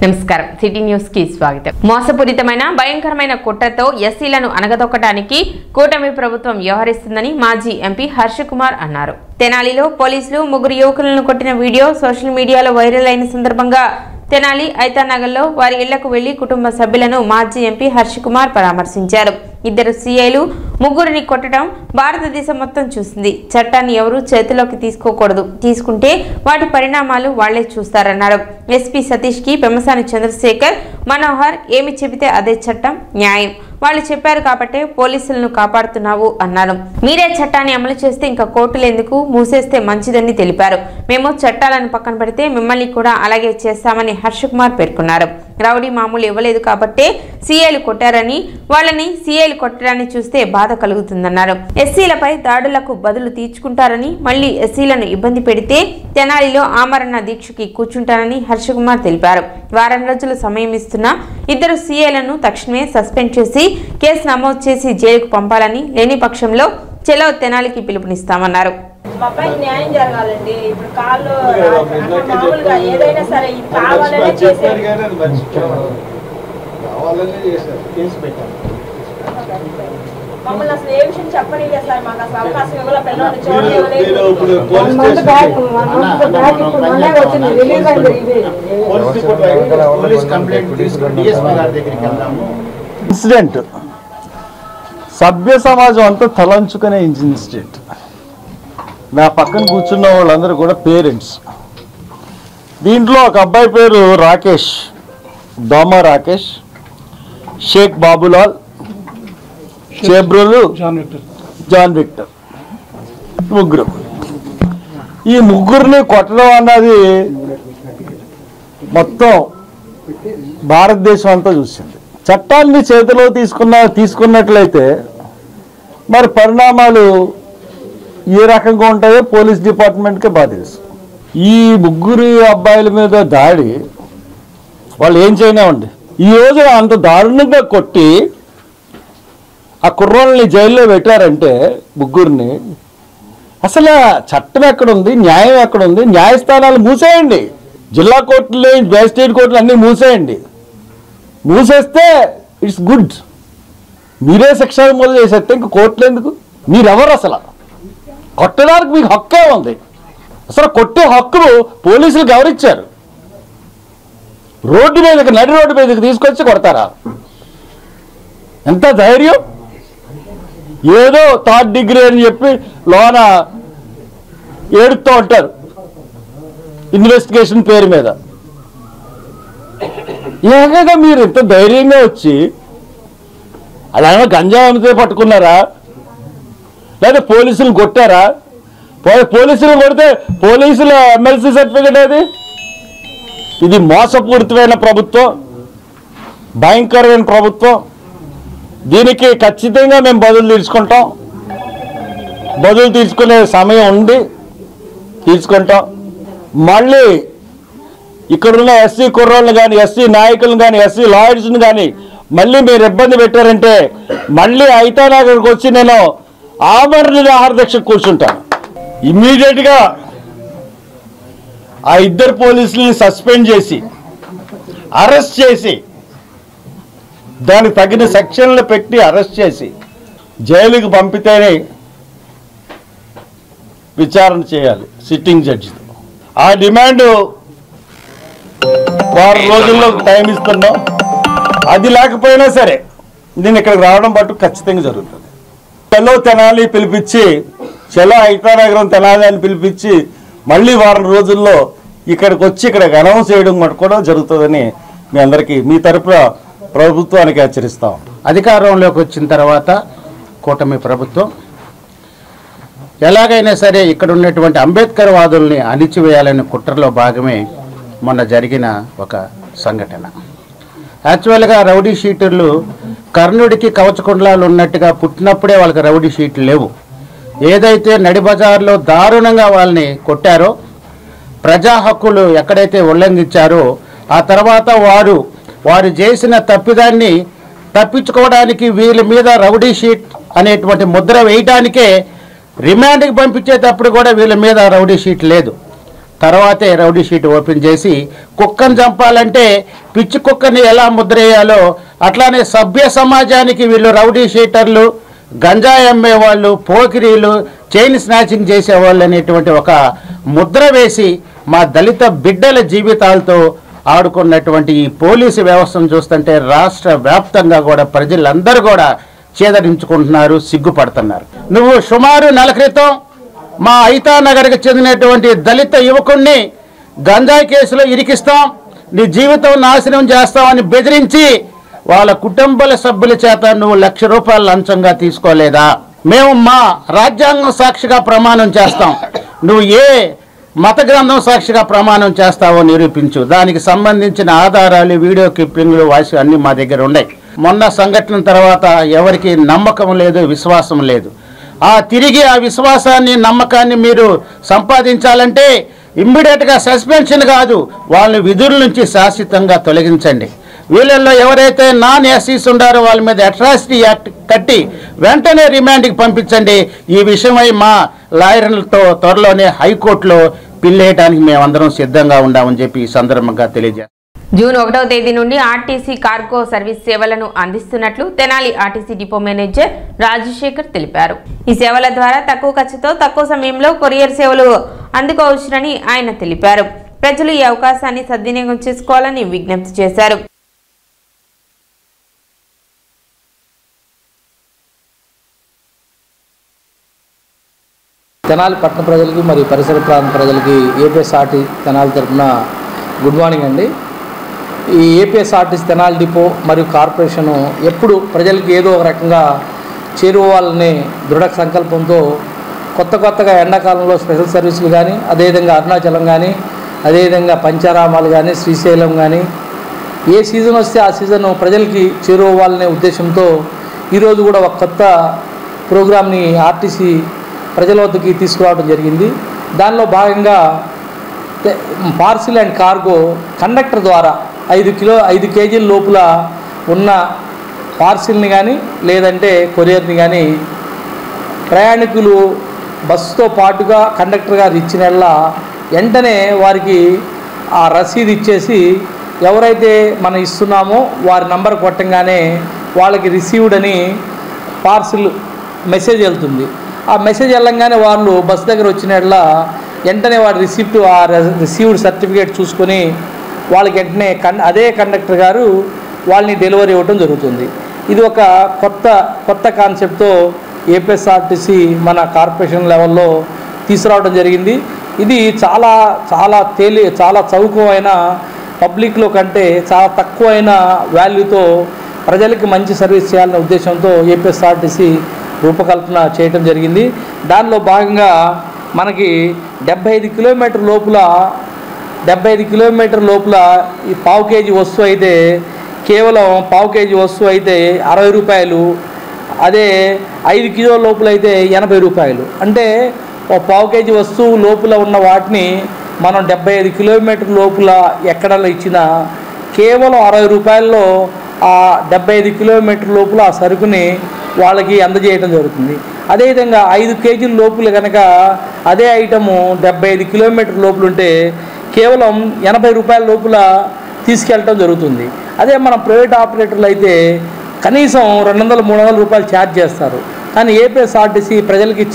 నమస్కారం city news కి స్వాగతం. మోసపూరితమైన భయంకరమైన కుట్రతో ఎస్సీలను అనగదొక్కడానికి కూటమి ప్రభుత్వం వ్యవహరిస్తుందని మాజీ ఎంపీ హర్ష కుమార్ అన్నారు. తెనాలిలో పోలీసులు ముగ్గురు యువకులను కొట్టిన వీడియో సోషల్ మీడియాలో వైరల్ అయిన సందర్భంగా తెనాలి ఐతానగర్లో వారి ఇళ్లకు వెళ్లి కుటుంబ సభ్యులను మాజీ ఎంపీ హర్ష కుమార్ పరామర్శించారు. ఇద్దరు సీఐలు ముగ్గురిని కొట్టడం భారతదేశం మొత్తం చూసింది. చట్టాన్ని ఎవరూ చేతిలోకి తీసుకోకూడదు, తీసుకుంటే వాటి పరిణామాలు వాళ్లే చూస్తారన్నారు. ఎస్పీ సతీష్ కి పెమ్మసాని చంద్రశేఖర్ మనోహర్ ఏమి చెబితే అదే చట్టం, న్యాయం. వాళ్ళు చెప్పారు కాబట్టే పోలీసులను కాపాడుతున్నావు అన్నారు. మీరే చట్టాన్ని అమలు చేస్తే ఇంకా కోర్టులు ఎందుకు, మూసేస్తే మంచిదని తెలిపారు. మేము చట్టాలను పక్కన పెడితే మిమ్మల్ని కూడా అలాగే చేస్తామని హర్ష కుమార్ పేర్కొన్నారు. రౌడీ మామూలు ఇవ్వలేదు కాబట్టే సీఐలు కొట్టారని, వాళ్ళని సీఐలు కొట్టడాన్ని చూస్తే బాధ కలుగుతుందన్నారు. ఎస్సీలపై దాడులకు బదులు తీర్చుకుంటారని, మళ్లీ ఎస్సీలను ఇబ్బంది పెడితే తెనాలిలో ఆమరణ దీక్షకి కూర్చుంటారని హర్ష కుమార్ తెలిపారు. వారం రోజులు సమయం ఇస్తున్న ఇద్దరు సీఐలను తక్షణమే సస్పెండ్ చేసి కేసు నమోదు చేసి జైలుకు పంపాలని, లేని పక్షంలో చెలో తెనాలికి పిలుపునిస్తామన్నారు. న్యాయం జరగాలండి. ఇప్పుడు కాళ్ళు మామూలుగా ఏదైనా సరే కావాలనే చేశారు. మమ్మల్ని అసలు ఏ విషయం చెప్పలేదు సార్. మాకు అసలు అవకాశం ఇవ్వాల, పిల్లల్ని చూడలేదు. ఇన్సిడెంట్ సభ్య సమాజం అంతా తలంచుకునే ఇన్సిడెంట్. నా పక్కన కూర్చున్న వాళ్ళందరూ కూడా పేరెంట్స్. దీంట్లో ఒక అబ్బాయి పేరు రాకేష్, దోమ రాకేష్, షేక్ బాబులాల్, చేబ్రోలు జాన్ విక్టర్, ముగ్గురు. ఈ ముగ్గురిని కొట్టడం అన్నది మొత్తం భారతదేశం అంతా చూసింది. చట్టాన్ని చేతిలో తీసుకున్నట్లయితే మరి పరిణామాలు ఏ రకంగా ఉంటాయో పోలీస్ డిపార్ట్మెంట్కే బాధ్యత. ఈ ముగ్గురు అబ్బాయిల మీద దాడి వాళ్ళు ఏం చేయనివ్వండి, ఈరోజు అంత దారుణంగా కొట్టి ఆ కుర్రోళ్ళని జైల్లో పెట్టారంటే ముగ్గురిని, అసలు చట్టం ఎక్కడుంది, న్యాయం ఎక్కడుంది? న్యాయస్థానాలు మూసేయండి, జిల్లా కోర్టులు, మ్యాజిస్ట్రేట్ కోర్టులు అన్నీ మూసేయండి. మూసేస్తే ఇట్స్ గుడ్. మీరే శిక్ష మొదలు చేసేస్తే ఇంక కోర్టులు ఎందుకు? మీరెవరు అసలు? కొట్టడానికి మీకు హక్కే ఉంది. అసలు కొట్టే హక్కులు పోలీసులకు ఎవరిచ్చారు? రోడ్డు మీదకి, నడి రోడ్డు మీదకి తీసుకొచ్చి కొడతారా? ఎంత ధైర్యం! ఏదో థర్డ్ డిగ్రీ అని చెప్పి లోన ఏడుస్తూ ఉంటారు ఇన్వెస్టిగేషన్ పేరు మీద. ఏకంగా మీరు ఇంత ధైర్యంగా వచ్చి అదేమో గంజాయి అమ్మితే పట్టుకున్నారా, లేదా పోలీసులు కొట్టారా? పోలీసులు కొడితే పోలీసుల ఎమ్మెల్సీ సర్టిఫికేట్ అది. ఇది మోసపూరితమైన ప్రభుత్వం, భయంకరమైన ప్రభుత్వం. దీనికి ఖచ్చితంగా మేము బదులు తీసుకుంటాం. బదులు తీసుకునే సమయం ఉంది, తీసుకుంటాం. మళ్ళీ ఇక్కడున్న ఎస్సీ కుర్రోళ్ళని కానీ, ఎస్సీ నాయకులను కానీ, ఎస్సీ లాయర్స్ని కానీ మళ్ళీ మీరు ఇబ్బంది పెట్టారంటే మళ్ళీ ఐతానగర్కి వచ్చి నేను ఆమరణ నిరాహార దీక్ష కూర్చుంటాను. ఇమ్మీడియట్గా ఆ ఇద్దరు పోలీసులని సస్పెండ్ చేసి, అరెస్ట్ చేసి, దానికి తగిన సెక్షన్లు పెట్టి అరెస్ట్ చేసి జైలుకి పంపితేనే విచారణ చేయాలి సిట్టింగ్ జడ్జితో. ఆ డిమాండ్ వారం రోజుల్లో టైం ఇస్తున్నాం. అది లేకపోయినా సరే నేను ఇక్కడికి రావడం బట్టు ఖచ్చితంగా జరుగుతుంది. చెలో తెనాలి పిలిపించి, చెలో ఐతానగరం తెనాలి అని పిలిపించి మళ్ళీ వారం రోజుల్లో ఇక్కడికి వచ్చి ఇక్కడికి అనౌన్స్ చేయడం మటు కూడా జరుగుతుందని మీ అందరికీ, మీ తరపున ప్రభుత్వానికి హెచ్చరిస్తాం. అధికారంలోకి వచ్చిన తర్వాత కూటమి ప్రభుత్వం ఎలాగైనా సరే ఇక్కడ ఉన్నటువంటి అంబేద్కర్ వాదుల్ని అణిచివేయాలనే కుట్రలో భాగమే మొన్న జరిగిన ఒక సంఘటన. యాక్చువల్గా రౌడీ షీటర్లు కర్ణుడికి కవచకుండలాలు ఉన్నట్టుగా పుట్టినప్పుడే వాళ్ళకి రౌడీ షీట్లు లేవు. ఏదైతే నడి బజార్లో దారుణంగా వాళ్ళని కొట్టారో, ప్రజా హక్కులు ఎక్కడైతే ఉల్లంఘించారో, ఆ తర్వాత వారు చేసిన తప్పిదాన్ని తప్పించుకోవడానికి వీళ్ళ మీద రౌడీ షీట్ అనేటువంటి ముద్ర వేయడానికే రిమాండ్కి పంపించేటప్పుడు కూడా వీళ్ళ మీద రౌడీ షీట్ లేదు. తర్వాతే రౌడీ షీట్ ఓపెన్ చేసి కుక్కను చంపాలంటే పిచ్చి కుక్కని ఎలా ముద్రేయాలో అట్లానే సభ్య సమాజానికి వీళ్ళు రౌడీ షీటర్లు, గంజాయి అమ్మేవాళ్ళు, పోకిరీలు, చైన్ స్నాచింగ్ చేసేవాళ్ళు అనేటువంటి ఒక ముద్ర వేసి మా దళిత బిడ్డల జీవితాలతో ఆడుకున్నటువంటి ఈ పోలీసు వ్యవస్థను చూస్తుంటే రాష్ట్ర వ్యాప్తంగా కూడా ప్రజలందరూ కూడా చేదరించుకుంటున్నారు, సిగ్గుపడుతున్నారు. నువ్వు సుమారు నెల క్రితం మా ఐతానగర్కి చెందినటువంటి దళిత యువకుణ్ణి గంజాయి కేసులో ఇరికిస్తాం, నీ జీవితం నాశనం చేస్తామని బెదిరించి వాళ్ళ కుటుంబాల సభ్యుల చేత నువ్వు ₹1,00,000 లంచంగా తీసుకోలేదా? మేము మా రాజ్యాంగం సాక్షిగా ప్రమాణం చేస్తాం, నువ్వు ఏ మత గ్రంథం సాక్షిగా ప్రమాణం చేస్తావో నిరూపించు. దానికి సంబంధించిన ఆధారాలు, వీడియో క్లిప్పింగ్లు, వాయిస్ అన్నీ మా దగ్గర ఉన్నాయి. మొన్న సంఘటన తర్వాత ఎవరికి నమ్మకం లేదు, విశ్వాసం లేదు. తిరిగి ఆ విశ్వాసాన్ని, నమ్మకాన్ని మీరు సంపాదించాలంటే ఇమ్మీడియట్గా సస్పెన్షన్ కాదు, వాళ్ళని విధుల నుంచి శాశ్వతంగా తొలగించండి. వీళ్ళల్లో ఎవరైతే నాన్ ఎస్సీస్ ఉండారో వాళ్ళ మీద అట్రాసిటీ యాక్ట్ కట్టి వెంటనే రిమాండ్కి పంపించండి. ఈ విషయమై మా లాయర్లతో త్వరలోనే హైకోర్టులో పిల్లేయడానికి మేమందరం సిద్ధంగా ఉన్నామని చెప్పి ఈ సందర్భంగా తెలియజేస్తాం. జూన్ 1వ తేదీ నుండి ఆర్టీసీ కార్గో సర్వీస్ సేవలను అందిస్తున్నట్లు Tenali RTC depot manager Rajasekhar తెలిపారు. ఈ సేవల ద్వారా తక్కువ ఖర్చుతో తక్కువ సమయంలో కొరియర్ సేవలు అందుకోవచ్చునని ఆయన తెలిపారు. ప్రజలు ఈ అవకాశాన్ని సద్వినియోగం చేసుకోవాలని విజ్ఞప్తి చేశారు. తెనాలి పట్టణ ప్రజలకి మరియు పరిసర ప్రాంత ప్రజలకి ఏపీఎస్ఆర్టీ తెనాలి తరఫున గుడ్ మార్నింగ్ అండి. ఈ ఏపీఎస్ఆర్టీసీ తెనాలి డిపో మరియు కార్పొరేషను ఎప్పుడు ప్రజలకి ఏదో ఒక రకంగా చేరుకోవాలని దృఢ సంకల్పంతో కొత్తగా ఎండాకాలంలో స్పెషల్ సర్వీసులు కానీ, అదేవిధంగా అరుణాచలం కానీ, అదేవిధంగా పంచారామాలు కానీ, శ్రీశైలం కానీ, ఏ సీజన్ వస్తే ఆ సీజన్ ప్రజలకి చేరుకోవాలనే ఉద్దేశంతో ఈరోజు కూడా ఒక కొత్త ప్రోగ్రామ్ని ఆర్టీసీ ప్రజల వద్దకి తీసుకురావడం జరిగింది. దానిలో భాగంగా పార్సిల్ అండ్ కార్గో కండక్టర్ ద్వారా 5 కేజీల లోపల ఉన్న పార్సిల్ని కానీ లేదంటే కొరియర్ని కానీ ప్రయాణికులు బస్సుతో పాటుగా కండక్టర్ గారు ఇచ్చినట్లా వెంటనే వారికి ఆ రసీదు ఇచ్చేసి ఎవరైతే మనం ఇస్తున్నామో వారి నంబర్ కొట్టంగానే వాళ్ళకి రిసీవ్డ్ అని పార్సిల్ మెసేజ్ వెళ్తుంది. ఆ మెసేజ్ వెళ్ళంగానే వాళ్ళు బస్ దగ్గర వచ్చినట్లా వెంటనే వాడి రిసీవ్డ్ సర్టిఫికేట్ చూసుకొని వాళ్ళకి వెంటనే అదే కండక్టర్ గారు వాళ్ళని డెలివరీ ఇవ్వడం జరుగుతుంది. ఇది ఒక కొత్త కాన్సెప్ట్తో ఏపీఎస్ఆర్టీసీ మన కార్పొరేషన్ లెవెల్లో తీసుకురావడం జరిగింది. ఇది చాలా చౌకమైన పబ్లిక్లో కంటే చాలా తక్కువైన వాల్యూతో ప్రజలకి మంచి సర్వీస్ చేయాలనే ఉద్దేశంతో ఏపీఎస్ఆర్టీసీ రూపకల్పన చేయడం జరిగింది. దానిలో భాగంగా మనకి 75 కిలోమీటర్ లోపల ఈ పావు కేజీ వస్తువు అయితే కేవలం పావు కేజీ వస్తువు అయితే ₹60, అదే 5 కిలోల లోపల అయితే ₹80. అంటే పావు కేజీ వస్తువు లోపల ఉన్న వాటిని మనం 75 కిలోమీటర్ లోపల ఎక్కడ ఇచ్చినా కేవలం ₹60లో ఆ 75 కిలోమీటర్ లోపల ఆ సరుకుని వాళ్ళకి అందజేయడం జరుగుతుంది. అదేవిధంగా 5 కేజీల లోపల కనుక అదే ఐటము 75 కిలోమీటర్ లోపల ఉంటే కేవలం ₹80 లోపల తీసుకెళ్ళటం జరుగుతుంది. అదే మన ప్రైవేట్ ఆపరేటర్లు అయితే కనీసం ₹200-300 ఛార్జ్ చేస్తారు. కానీ ఏపీఎస్ఆర్టీసీ ప్రజలకి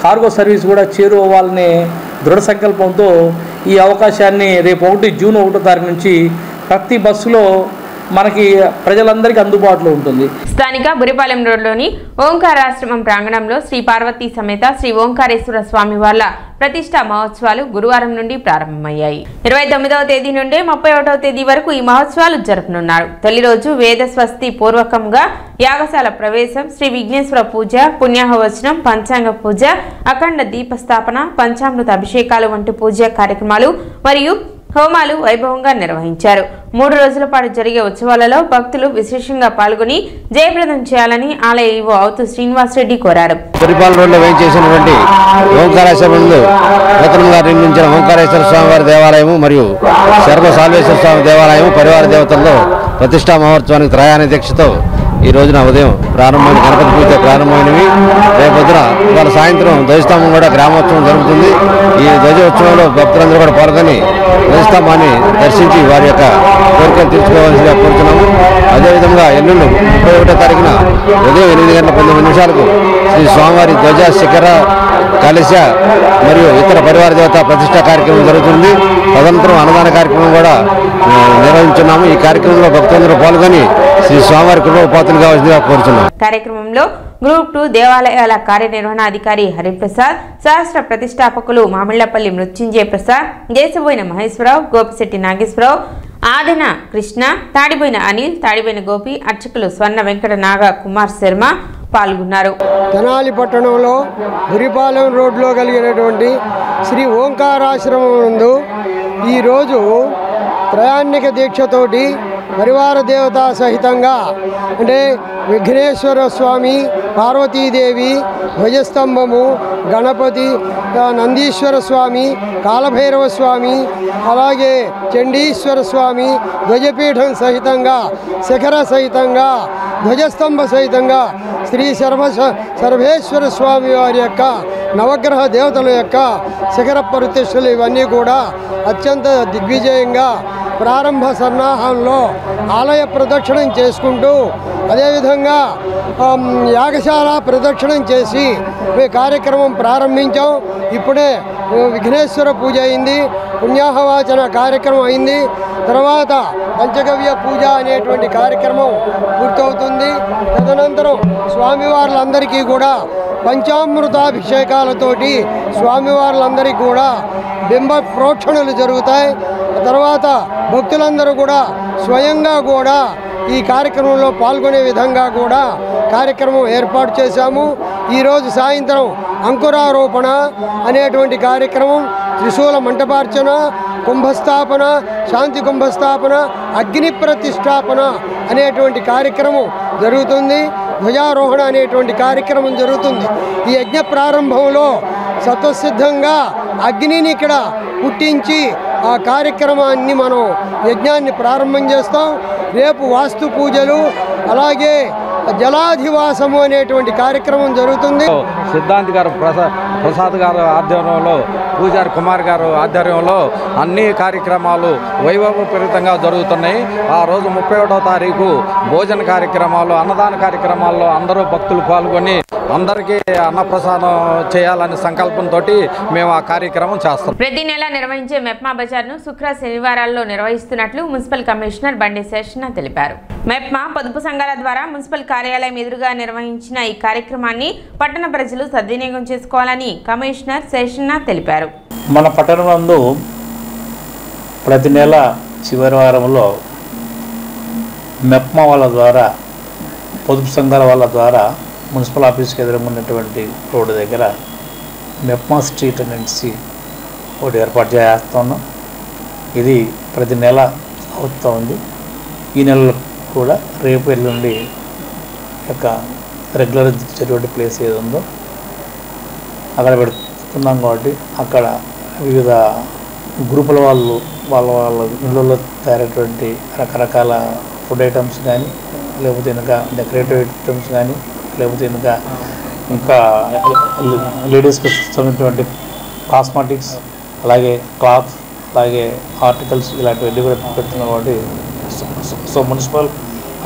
కార్గో సర్వీస్ కూడా చేరుకోవాలనే దృఢ సంకల్పంతో ఈ అవకాశాన్ని రేపు జూన్ 1వ తారీఖు నుంచి ప్రతి బస్సులో మనకి ప్రజలందరికీ అందుబాటులో ఉంటుంది. స్థానిక బురిపాలెం రోడ్లోని ఓంకారాశ్రమం ప్రాంగణంలో శ్రీ పార్వతీ సమేత శ్రీ ఓంకారేశ్వర స్వామి వార్ల ప్రతిష్టా మహోత్సవాలు గురువారం నుండి ప్రారంభమయ్యాయి. 29వ తేదీ నుండి 31వ తేదీ వరకు ఈ మహోత్సవాలు జరుపునున్నారు. తొలి రోజు వేద స్వస్తి పూర్వకంగా యాగశాల ప్రవేశం, శ్రీ విఘ్నేశ్వర పూజ, పుణ్యాహవచనం, పంచాంగ పూజ, అఖండ దీపస్థాపన, పంచామృత అభిషేకాలు వంటి పూజా కార్యక్రమాలు మరియు హోమాలు వైభవంగా నిర్వహించారు. 3 రోజుల పాటు జరిగే ఉత్సవాలలో భక్తులు విశేషంగా పాల్గొని జయప్రదం చేయాలని ఆలయ ఈవో అవుతు శ్రీనివాసరెడ్డి కోరారు. బురిపాలెం రోడ్లో వేయించేసినటువంటి ఓంకారేశ్వరంలో నూతనంగా నిర్మించిన ఓంకారేశ్వర స్వామి వారి దేవాలయము మరియు సర్వ సాల్వేశ్వర స్వామి దేవాలయము పరివార దేవతల్లో ప్రతిష్టా మహోత్సవానికి త్రయాధ్యక్షతో ఈ రోజున ఉదయం ప్రారంభమైన గణపతి పూజ ప్రారంభమైనవి. రేపొద్దున ఇవాళ సాయంత్రం ధ్వజస్తంభం కూడా గ్రామోత్సవం జరుగుతుంది. ఈ ధ్వజోత్సవంలో భక్తులందరూ కూడా పాల్గొని ధ్వజస్తంభాన్ని దర్శించి వారి యొక్క కోరికలు తీర్చుకోవాల్సిందిగా కోరుతున్నాము. అదేవిధంగా ఎల్లుండి 31వ తారీఖున ఉదయం 8:19 శ్రీ స్వామివారి ధ్వజ శిఖర కలశ మరియు ఇతర పరివార దేవత ప్రతిష్ట కార్యక్రమం జరుగుతుంది. తదనంతరం అన్నదాన కార్యక్రమం కూడా నిర్వహించున్నాము. ఈ కార్యక్రమంలో భక్తులందరూ పాల్గొని శ్రీ స్వామివారి కృప పాత్రలు కావాల్సిందిగా కోరుతున్నాం. కార్యక్రమంలో గ్రూప్ 2 దేవాలయాల కార్యనిర్వహణాధికారి హరిప్రసాద్, శాస్త్ర ప్రతిష్టాపకులు మామిళ్లపల్లి మృత్యుంజయ ప్రసాద్, దేశబోయిన మహేశ్వరరావు, గోపిశెట్టి నాగేశ్వరరావు, ఆదెన కృష్ణ, తాడిబోయిన అనిల్, తాడిబోయిన గోపి, అర్చకులు స్వర్ణ వెంకట నాగ కుమార్ శర్మ పాల్గొన్నారు. తెనాలి పట్టణంలో గురిపాలెం రోడ్లో కలిగినటువంటి శ్రీ ఓంకారాశ్రమం నందు ఈరోజు ప్రయాణిక దీక్షతోటి పరివార దేవతా సహితంగా అంటే విఘ్నేశ్వర స్వామి, పార్వతీదేవి, ధ్వజస్తంభము, గణపతి, నందీశ్వర స్వామి, కాలభైరవ స్వామి, అలాగే చండీశ్వర స్వామి, ధ్వజపీఠం సహితంగా, శిఖర సహితంగా, ధ్వజస్తంభ సహితంగా శ్రీ సర్వేశ్వర స్వామి వారి యొక్క నవగ్రహ దేవతల యొక్క శిఖర ప్రతిష్టలు ఇవన్నీ కూడా అత్యంత దిగ్విజయంగా ప్రారంభ సన్నాహంలో ఆలయ ప్రదక్షిణం చేసుకుంటూ అదేవిధంగా యాగశాల ప్రదక్షిణం చేసి ఈ కార్యక్రమం ప్రారంభించాం. ఇప్పుడే విఘ్నేశ్వర పూజ అయింది, పుణ్యాహవాచన కార్యక్రమం అయింది. తర్వాత పంచగవ్య పూజ అనేటువంటి కార్యక్రమం పూర్తవుతుంది. తదనంతరం స్వామివార్లందరికీ కూడా పంచామృతాభిషేకాలతోటి స్వామివార్లందరికీ కూడా బింబ ప్రోక్షణలు జరుగుతాయి. తర్వాత భక్తులందరూ కూడా స్వయంగా కూడా ఈ కార్యక్రమంలో పాల్గొనే విధంగా కూడా కార్యక్రమం ఏర్పాటు చేశాము. ఈరోజు సాయంత్రం అంకురారోపణ అనేటువంటి కార్యక్రమం, త్రిశూల మంటపార్చన, కుంభస్థాపన, శాంతి కుంభస్థాపన, అగ్ని ప్రతిష్టాపన అనేటువంటి కార్యక్రమం జరుగుతుంది. ధ్వజారోహణ అనేటువంటి కార్యక్రమం జరుగుతుంది. ఈ యజ్ఞ ప్రారంభంలో స్వతసిద్ధంగా అగ్నిని ఇక్కడ పుట్టించి ఆ కార్యక్రమాన్ని మనం యజ్ఞాన్ని ప్రారంభం చేస్తాం. రేపు వాస్తు పూజలు అలాగే జలాధివాసము అనేటువంటి కార్యక్రమం జరుగుతుంది. సిద్ధాంతి గారు ప్రసాద్ గారు ఆధ్వర్యంలో, పూజారి కుమార్ గారు ఆధ్వర్యంలో అన్ని కార్యక్రమాలు వైభవపేరితంగా జరుగుతున్నాయి. ఆ రోజు 31వ తారీఖు భోజన కార్యక్రమాలు, అన్నదాన కార్యక్రమాల్లో అందరూ భక్తులు పాల్గొని అందరికీ అన్నప్రసాదం చేయాలనే సంకల్పంతో మేము ఆ కార్యక్రమం చేస్తాం. ప్రతి నెల నిర్వహించే మెప్మా బజార్ను శుక్ర శనివారాల్లో నిర్వహిస్తున్నట్లు మున్సిపల్ కమిషనర్ బండి శేషన్న తెలిపారు. మెప్మా పొదుపు సంఘాల ద్వారా మున్సిపల్ కార్యాలయం ఎదురుగా నిర్వహించిన ఈ కార్యక్రమాన్ని పట్టణ ప్రజలు సద్వినియోగం చేసుకోవాలని కమిషనర్ శేషన్న తెలిపారు. మన పట్టణంలో ప్రతి నెల చివరి వారంలో మెప్మా వాళ్ళ ద్వారా, పొదుపు సంఘాల వాళ్ళ ద్వారా మున్సిపల్ ఆఫీస్కి ఎదురున్నటువంటి రోడ్డు దగ్గర మెప్మా స్ట్రీట్ అనేసి ఒకటి ఏర్పాటు చేస్తున్నాం. ఇది ప్రతి నెల అవుతూ ఉంది. ఈ నెలలో కూడా రేపు ఎల్లుండి యొక్క రెగ్యులర్ జరిగే ప్లేస్ ఏది ఉందో అక్కడ పెడుతున్నాం. కాబట్టి అక్కడ వివిధ గ్రూపుల వాళ్ళు వాళ్ళ ఇళ్ళలో తయారైనటువంటి రకరకాల ఫుడ్ ఐటమ్స్ కానీ, లేకపోతే ఇంకా డెకరేటివ్ ఐటమ్స్ కానీ, లేకపోతే ఇంకా లేడీస్కి సంబంధించినటువంటి కాస్మెటిక్స్, అలాగే క్లాత్, అలాగే ఆర్టికల్స్ ఇలాంటివన్నీ కూడా పెడుతున్నాం. కాబట్టి సో మున్సిపల్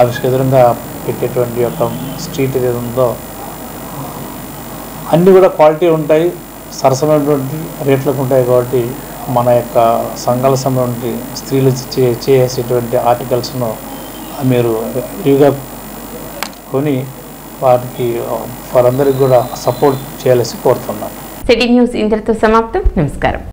ఆఫీస్కి ఎదురుగా పెట్టేటువంటి యొక్క స్ట్రీట్ ఏది ఉందో అన్నీ కూడా క్వాలిటీ ఉంటాయి, సరసమైనటువంటి రేట్లకు ఉంటాయి. కాబట్టి మన యొక్క సంఘాల సంబంధించి స్త్రీలు చేసేటువంటి ఆర్టికల్స్ను మీరు ఫ్రీగా కొని వాటికి వారందరికీ కూడా సపోర్ట్ చేయాలని కోరుతున్నాను. సిటీ న్యూస్ ఇంతటితో సమాప్తం. నమస్కారం.